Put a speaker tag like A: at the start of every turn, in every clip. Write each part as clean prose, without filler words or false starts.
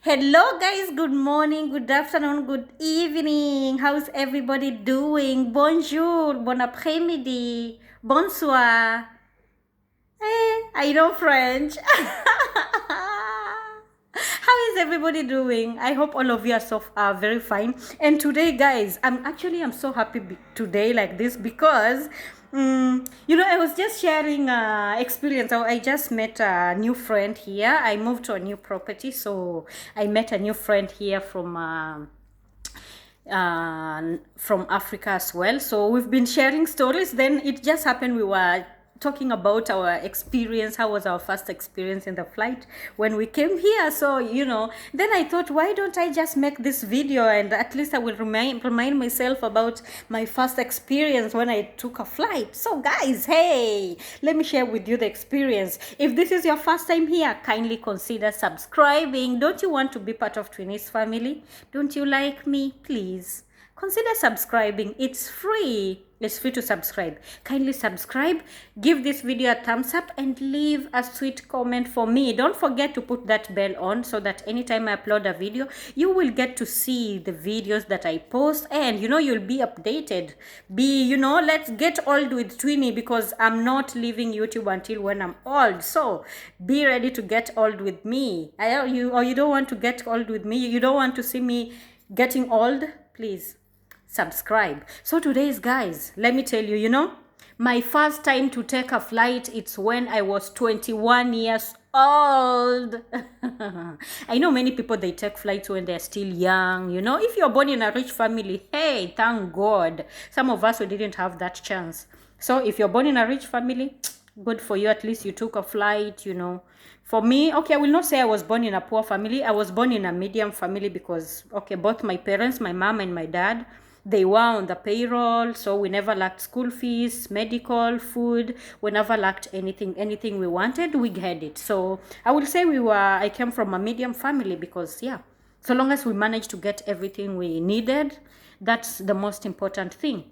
A: Hello, guys. Good morning, good afternoon, good evening. How's everybody doing? Bonjour, bon après-midi, bonsoir. I know French. How is everybody doing? I hope all of you are very fine. And today, guys, I'm so happy today like this because I was just sharing experience. I just met a new friend here. I moved to a new property, so I met a new friend here from Africa as well. So we've been sharing stories. Then it just happened we were talking about our experience. How was our first experience in the flight when we came here? So then I thought, why don't I just make this video and at least I will remind myself about my first experience when I took a flight. So guys, hey, let me share with you the experience. If this is your first time here, kindly consider subscribing. Don't you want to be part of Twinnie's family? Don't you like me? Please consider subscribing. It's free. It's free to subscribe. Kindly subscribe, give this video a thumbs up, and leave a sweet comment for me. Don't forget to put that bell on so that anytime I upload a video, you will get to see the videos that I post, and you'll be updated. Let's get old with Twinnie, because I'm not leaving YouTube until when I'm old. So be ready to get old with me. You don't want to get old with me? You don't want to see me getting old? Please subscribe. So today's, guys, let me tell you, my first time to take a flight, it's when I was 21 years old. I know many people, they take flights when they're still young. If you're born in a rich family, hey, thank God. Some of us, we didn't have that chance. So if you're born in a rich family, good for you. At least you took a flight. For me, okay, I will not say I was born in a poor family. I was born in a medium family because, okay, both my parents, my mom and my dad, they were on the payroll, so we never lacked school fees, medical, food. We never lacked anything we wanted, we had it. So I will say I came from a medium family because, yeah, so long as we managed to get everything we needed, that's the most important thing.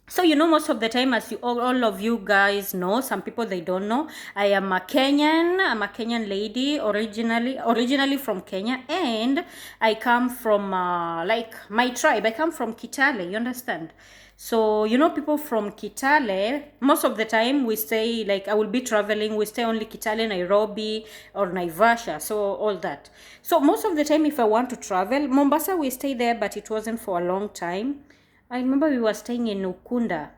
A: So most of the time, as all of you guys know, some people, they don't know, I am a Kenyan. I'm a Kenyan lady, originally from Kenya, and I come from like my tribe. I come from Kitale. You understand? So people from Kitale, most of the time we stay, like I will be traveling, we stay only Kitale, Nairobi, or Naivasha. So all that. So most of the time, if I want to travel, Mombasa, we stay there, but it wasn't for a long time. I remember we were staying in Ukunda.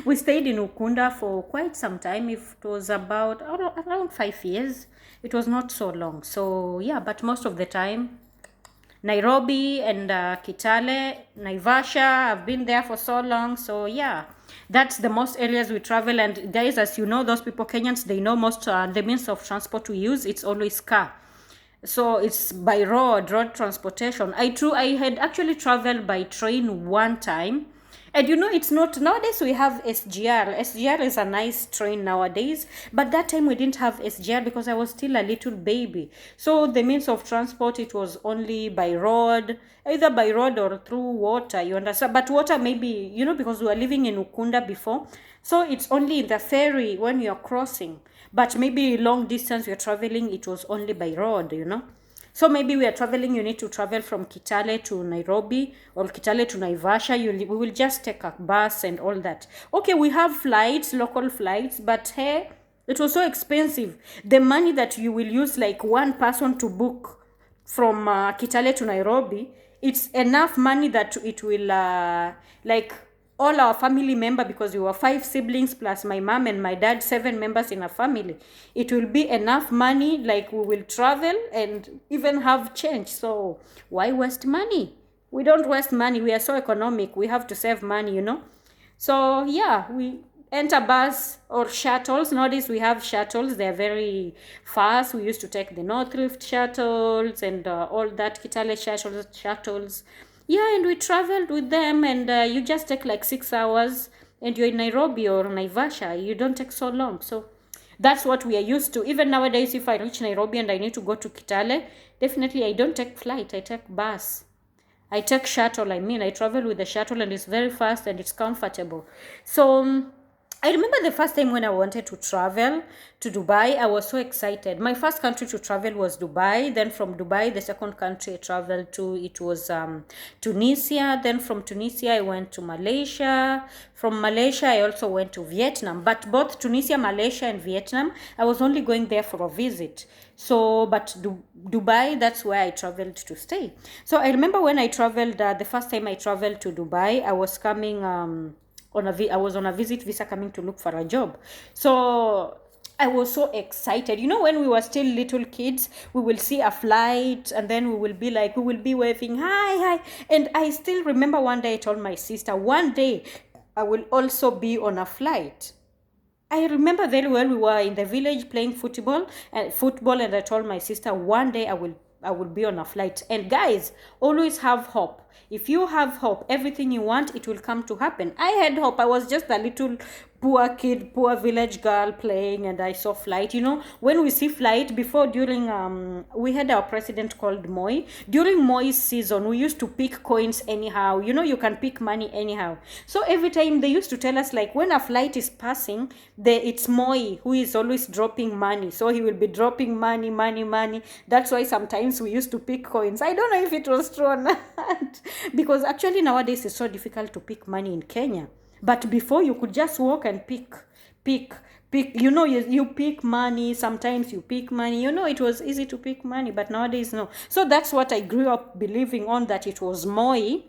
A: We stayed in Ukunda for quite some time. It was about around 5 years. It was not so long. So yeah, but most of the time, Nairobi and Kitale, Naivasha, I've been there for so long. So yeah, that's the most areas we travel. And guys, as you know, those people, Kenyans, they know most the means of transport we use. It's always car. So it's by road transportation. I had actually traveled by train one time. And it's not, nowadays we have SGR. SGR is a nice train nowadays, but that time we didn't have SGR because I was still a little baby. So the means of transport, it was only by road, either by road or through water, you understand? But water, maybe, because we were living in Ukunda before, so it's only in the ferry when you're crossing. But maybe long distance you're traveling, it was only by road. So maybe we are traveling, you need to travel from Kitale to Nairobi or Kitale to Naivasha. We will just take a bus and all that. Okay, we have flights, local flights, but hey, it was so expensive. The money that you will use, like one person to book from Kitale to Nairobi, it's enough money that it will like all our family member, because we were 5 siblings plus my mom and my dad, 7 members in a family. It will be enough money, like we will travel and even have change. So why waste money? We don't waste money. We are so economic. We have to save money. So yeah, we enter bus or shuttles. Nowadays we have shuttles. They're very fast. We used to take the Northrift shuttles and all that, Kitale shuttles. Yeah, and we traveled with them, and you just take like 6 hours and you're in Nairobi or Naivasha. You don't take so long. So that's what we are used to. Even nowadays, if I reach Nairobi and I need to go to Kitale, definitely I don't take flight. I take bus. I take shuttle. I travel with the shuttle, and it's very fast and it's comfortable. So I remember the first time when I wanted to travel to Dubai, I was so excited. My first country to travel was Dubai. Then from Dubai, the second country I traveled to, it was Tunisia. Then from Tunisia, I went to Malaysia. From Malaysia, I also went to Vietnam. But both Tunisia, Malaysia, and Vietnam, I was only going there for a visit. So, but Dubai, that's where I traveled to stay. So I remember when I traveled, the first time I traveled to Dubai, I was coming... I was on a visit visa coming to look for a job. So I was so excited. You know, when we were still little kids, we will see a flight and then we will be waving, hi, hi. And I still remember one day I told my sister, one day I will also be on a flight. I remember very well we were in the village playing football, and I told my sister one day I will be on a flight. And guys, always have hope. If you have hope, everything you want, it will come to happen. I had hope. I was just a little poor kid, poor village girl playing, and I saw flight. You know, when we see flight, during we had our president called Moi. During Moi's season, we used to pick coins anyhow. You know, you can pick money anyhow. So every time they used to tell us, like, when a flight is passing, it's Moi who is always dropping money. So he will be dropping money, money, money. That's why sometimes we used to pick coins. I don't know if it was true or not, because actually nowadays it's so difficult to pick money in Kenya. But before, you could just walk and pick. You know, you pick money. Sometimes you pick money. You know, it was easy to pick money, but nowadays no. So that's what I grew up believing on, that it was Moi,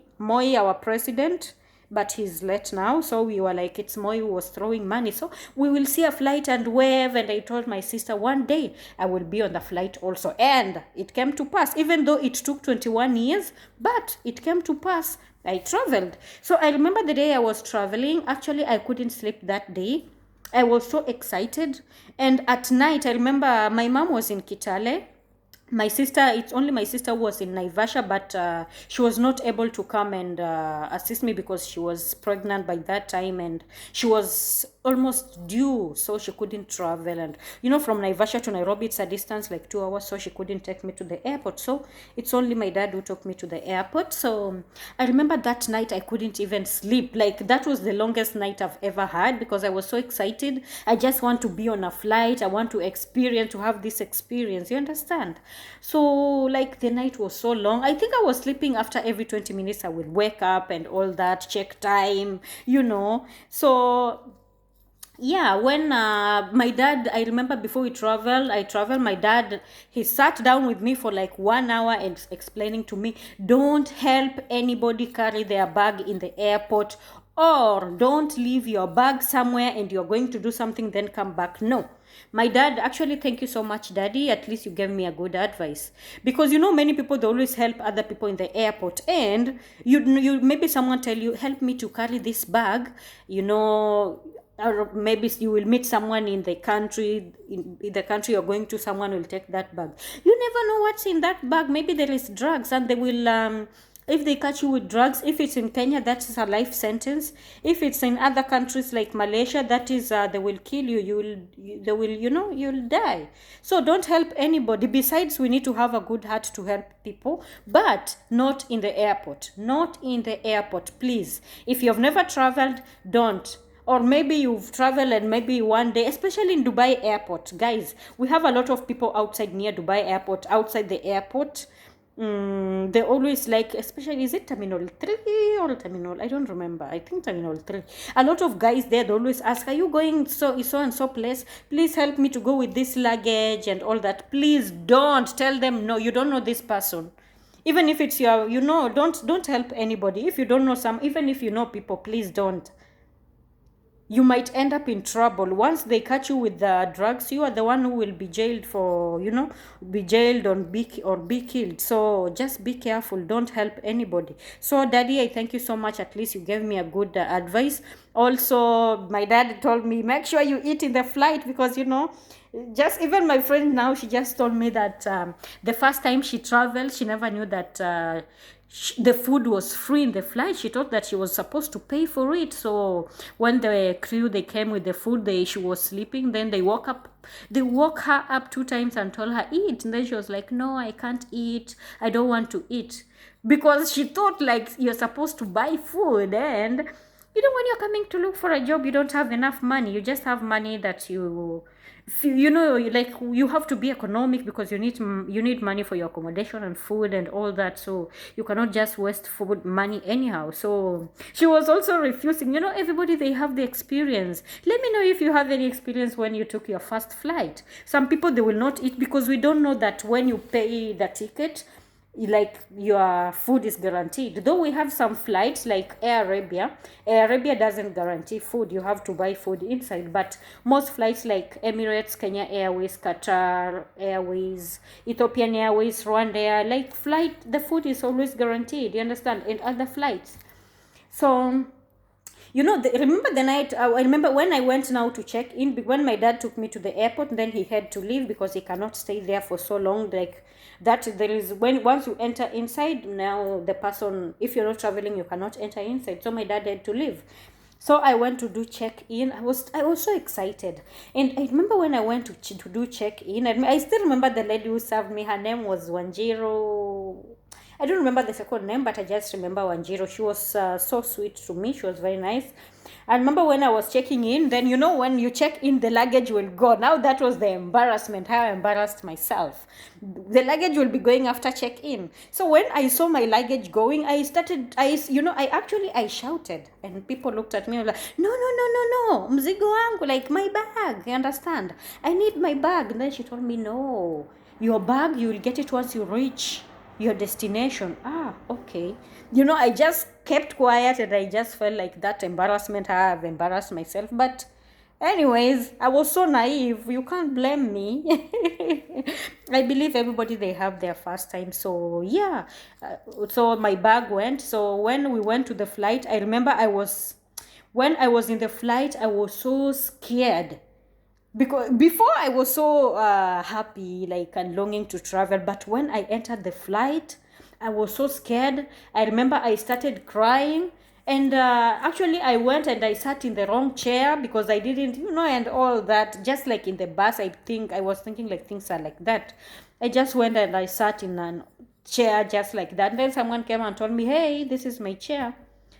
A: our president, but he's late now. So we were like, it's Moi who was throwing money. So we will see a flight and wave. And I told my sister, one day I will be on the flight also. And it came to pass, even though it took 21 years, but it came to pass. I traveled. So I remember the day I was traveling. Actually, I couldn't sleep that day. I was so excited. And at night, I remember my mom was in Kitale. It's only my sister who was in Naivasha, but she was not able to come and assist me because she was pregnant by that time and she was almost due, so she couldn't travel. And you know, from Naivasha to Nairobi, it's a distance like 2 hours, so she couldn't take me to the airport. So it's only my dad who took me to the airport. So I remember that night I couldn't even sleep. Like, that was the longest night I've ever had because I was so excited. I just want to be on a flight. I want to have this experience. You understand? So, like, the night was so long. I think I was sleeping after every 20 minutes. I would wake up and all that, check time, you know. So yeah, when my dad, I remember before my dad, he sat down with me for like 1 hour and explaining to me, don't help anybody carry their bag in the airport, or don't leave your bag somewhere and you're going to do something then come back. No. My dad, actually, thank you so much, Daddy. At least you gave me a good advice. Because, you know, many people, they always help other people in the airport. And you maybe someone tell you, help me to carry this bag, you know, or maybe you will meet someone in the country, in the country you're going to, someone will take that bag. You never know what's in that bag. Maybe there is drugs and they will... if they catch you with drugs, if it's in Kenya, that's a life sentence. If it's in other countries like Malaysia, that is, they will kill you. You'll die. So don't help anybody. Besides, we need to have a good heart to help people, but not in the airport. Not in the airport, please. If you've never traveled, don't. Or maybe you've traveled and maybe one day, especially in Dubai airport, guys, we have a lot of people outside near Dubai airport, outside the airport. They always like, especially, is it Terminal 3 or Terminal, I don't remember, I think Terminal 3. A lot of guys there, they always ask, are you going so and so place? Please help me to go with this luggage and all that. Please don't tell them, no, you don't know this person. Even if it's your, don't help anybody. If you don't know even if you know people, please don't. You might end up in trouble. Once they catch you with the drugs, you are the one who will be jailed or be killed. So just be careful. Don't help anybody. So Daddy, I thank you so much. At least you gave me a good advice. Also, my dad told me, make sure you eat in the flight because, just even my friend now, she just told me that the first time she traveled, she never knew that the food was free in the flight. She thought that she was supposed to pay for it. So when the crew, they came with the food, she was sleeping. Then they woke her up 2 times and told her, eat. And then she was like, no, I can't eat. I don't want to eat. Because she thought like you're supposed to buy food. And when you're coming to look for a job, you don't have enough money. You just have money that like you have to be economic because you need money for your accommodation and food and all that. So you cannot just waste food money anyhow. So she was also refusing. Everybody, they have the experience. Let me know if you have any experience when you took your first flight. Some people, they will not eat because we don't know that when you pay the ticket, like your food is guaranteed. Though we have some flights like Air Arabia doesn't guarantee food. You have to buy food inside. But most flights like Emirates, Kenya Airways, Qatar Airways, Ethiopian Airways, Rwanda Air, like flight, the food is always guaranteed, you understand, in other flights. So remember the night, I remember when I went now to check in, when my dad took me to the airport, then he had to leave because he cannot stay there for so long. Like that, there is, when once you enter inside, now the person, if you're not traveling, you cannot enter inside. So my dad had to leave. So I went to do check in. I was so excited, and I remember when I went to do check in. I still remember the lady who served me. Her name was Wanjiro. I don't remember the second name, but I just remember Wanjiro. She was so sweet to me. She was very nice. I remember when I was checking in, then when you check in, the luggage will go. Now that was the embarrassment, how I embarrassed myself. The luggage will be going after check in. So when I saw my luggage going, I shouted, and people looked at me like, no, no, no, no, no, mzigo wangu, like my bag, you understand? I need my bag. And then she told me, no, your bag, you will get it once you reach your destination. Okay. I just kept quiet, and I just felt like that embarrassment. I've embarrassed myself. But anyways, I was so naive. You can't blame me. I believe everybody, they have their first time. So yeah. So my bag went. So when we went to the flight, I remember when I was in the flight, I was so scared because before I was so happy, like, and longing to travel, but when I entered the flight, I was so scared. I remember I started crying, and actually I went and I sat in the wrong chair because I didn't, and all that. Just like in the bus, I was thinking like things are like that. I just went and I sat in a chair just like that. Then someone came and told me, hey, this is my chair.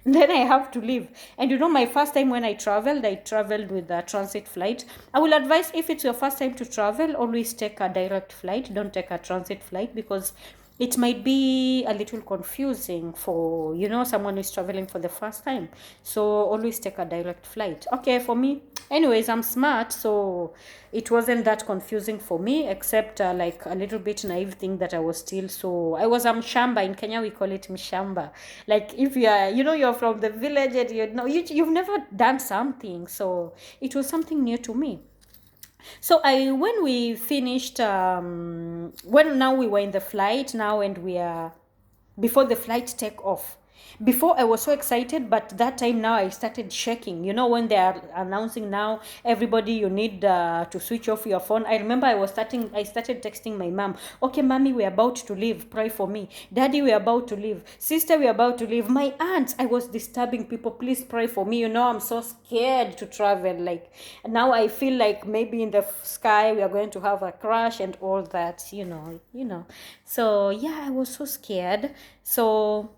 A: Then I have to leave. And my first time when I traveled with a transit flight. I will advise, if it's your first time to travel, always take a direct flight. Don't take a transit flight because it might be a little confusing for someone who's traveling for the first time. So always take a direct flight. Okay, for me, anyways, I'm smart, so it wasn't that confusing for me, except like a little bit naive thing that I was still. So I was mshamba. In Kenya we call it mshamba. Like if you are you're from the village and you've never done something, so it was something new to me. So when we finished, when now we were in the flight now, and we are before the flight take off. Before I was so excited, but that time now I started shaking. When they are announcing now, everybody, you need to switch off your phone. I remember I started texting my mom. Okay, mommy, we're about to leave. Pray for me. Daddy, we're about to leave. Sister, we're about to leave. My aunt, I was disturbing people. Please pray for me. I'm so scared to travel. Like now I feel like maybe in the sky we are going to have a crash and all that, So yeah, I was so scared. So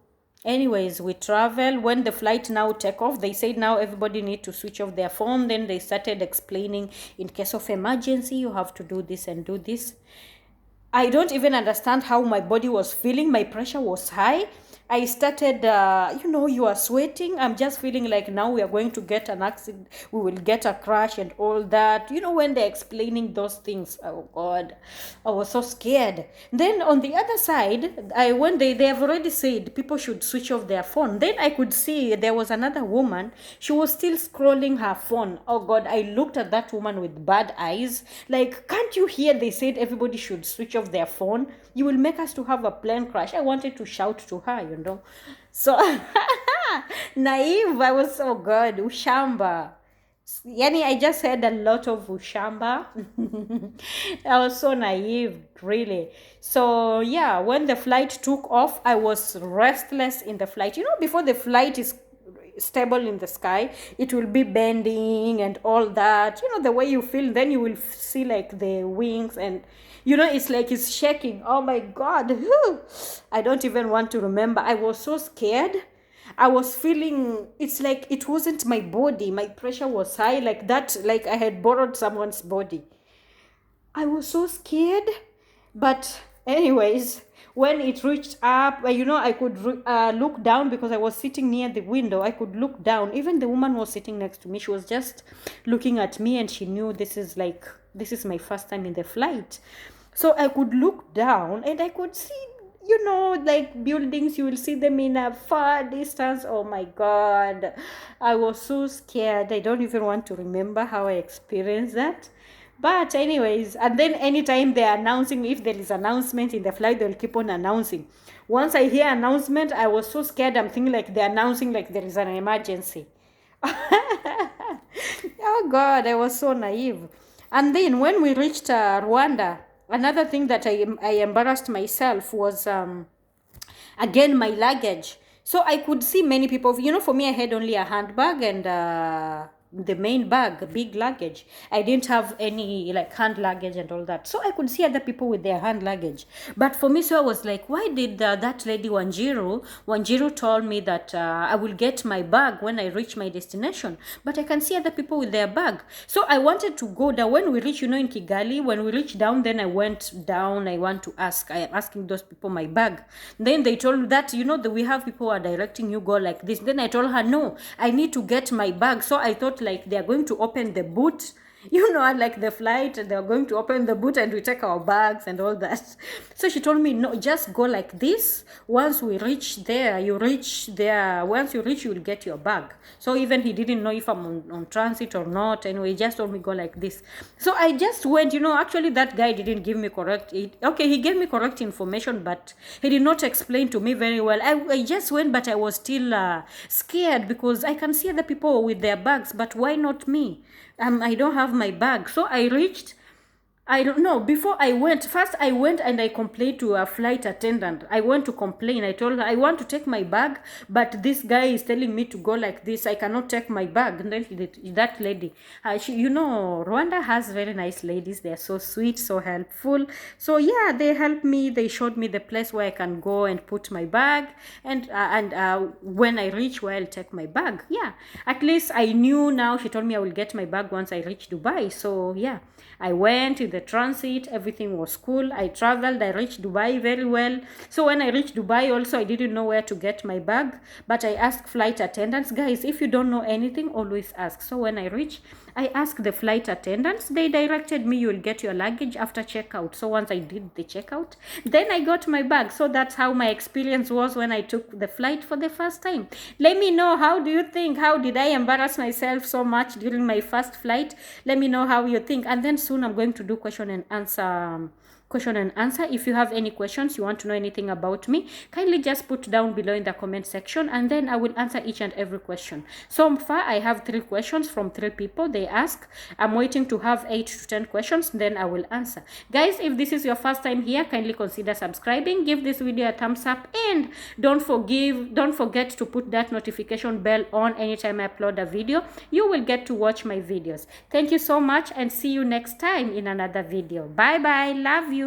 A: anyways, we travel. When the flight now take off, they said now everybody need to switch off their phone. Then they started explaining, in case of emergency, you have to do this and do this. I don't even understand how my body was feeling. My pressure was high. I started, you are sweating. I'm just feeling like now we are going to get an accident. We will get a crash and all that. When they're explaining those things, oh God, I was so scared. Then on the other side, when they have already said people should switch off their phone. Then I could see there was another woman. She was still scrolling her phone. Oh God, I looked at that woman with bad eyes. Like, can't you hear? They said everybody should switch off their phone. You will make us to have a plane crash. I wanted to shout to her, So naive. I was so good. Ushamba. Yani, I just had a lot of ushamba. I was so naive, really. So yeah, when the flight took off, I was restless in the flight. Before the flight is stable in the sky, it will be bending and all that. The way you feel, then you will see like the wings, and it's like it's shaking. Oh my God. I don't even want to remember. I was so scared. I was feeling, it's like it wasn't my body. My pressure was high, like that, like I had borrowed someone's body. I was so scared. But anyways, when it reached up, I could look down because I was sitting near the window. I could look down. Even the woman was sitting next to me. She was just looking at me, and she knew this is my first time in the flight. So I could look down and I could see, like buildings. You will see them in a far distance. Oh my God. I was so scared. I don't even want to remember how I experienced that. But anyways, and then anytime they're announcing, if there is announcement in the flight, they'll keep on announcing. Once I hear announcement, I was so scared. I'm thinking like they're announcing like there is an emergency. Oh God, I was so naive. And then when we reached Rwanda, another thing that I embarrassed myself was again my luggage. So I could see many people, for me I had only a handbag and the main bag, big luggage. I didn't have any like hand luggage and all that. So I could see other people with their hand luggage. But for me, so I was like, why did that lady Wanjiru told me that I will get my bag when I reach my destination, but I can see other people with their bag. So I wanted to go down. When we reach, in Kigali, when we reached down, then I went down. I am asking those people my bag. Then they told me that, that we have people who are directing you, go like this. Then I told her, no, I need to get my bag. So I thought like they are going to open the boot, like the flight, they are going to open the boot and we take our bags and all that. So she told me, no, just go like this. Once you reach there, once you reach, you will get your bag. So even he didn't know if I'm on transit or not. Anyway, he just told me go like this. So I just went, actually that guy didn't give me he gave me correct information, but he did not explain to me very well. I just went, but I was still scared because I can see other people with their bags, but why not me? I don't have my bag. So I reached, I don't know. Before I went, first I went and I complained to a flight attendant. I went to complain. I told her I want to take my bag, but this guy is telling me to go like this. I cannot take my bag. And then that lady, Rwanda has very nice ladies. They are so sweet, so helpful. So yeah, they helped me. They showed me the place where I can go and put my bag. And when I reach where I'll take my bag. Yeah, at least I knew now. She told me I will get my bag once I reach Dubai. So yeah, I went in the transit, everything was cool. I traveled, I reached Dubai very well. So when I reached Dubai also, I didn't know where to get my bag, but I asked flight attendants, guys, if you don't know anything, always ask. So when I reached, I asked the flight attendants, they directed me, you will get your luggage after checkout. So once I did the checkout, then I got my bag. So that's how my experience was when I took the flight for the first time. Let me know, how do you think? How did I embarrass myself so much during my first flight? Let me know how you think. And then soon I'm going to do question and answer. If you have any questions, you want to know anything about me, kindly just put down below in the comment section, and then I will answer each and every question. So far I have 3 questions from 3 people. They ask. I'm waiting to have 8 to 10 questions, then I will answer. Guys, if this is your first time here, kindly consider subscribing, give this video a thumbs up, and don't forget to put that notification bell on. Anytime I upload a video, you will get to watch my videos. Thank you so much, and see you next time in another video. Bye bye. Love you.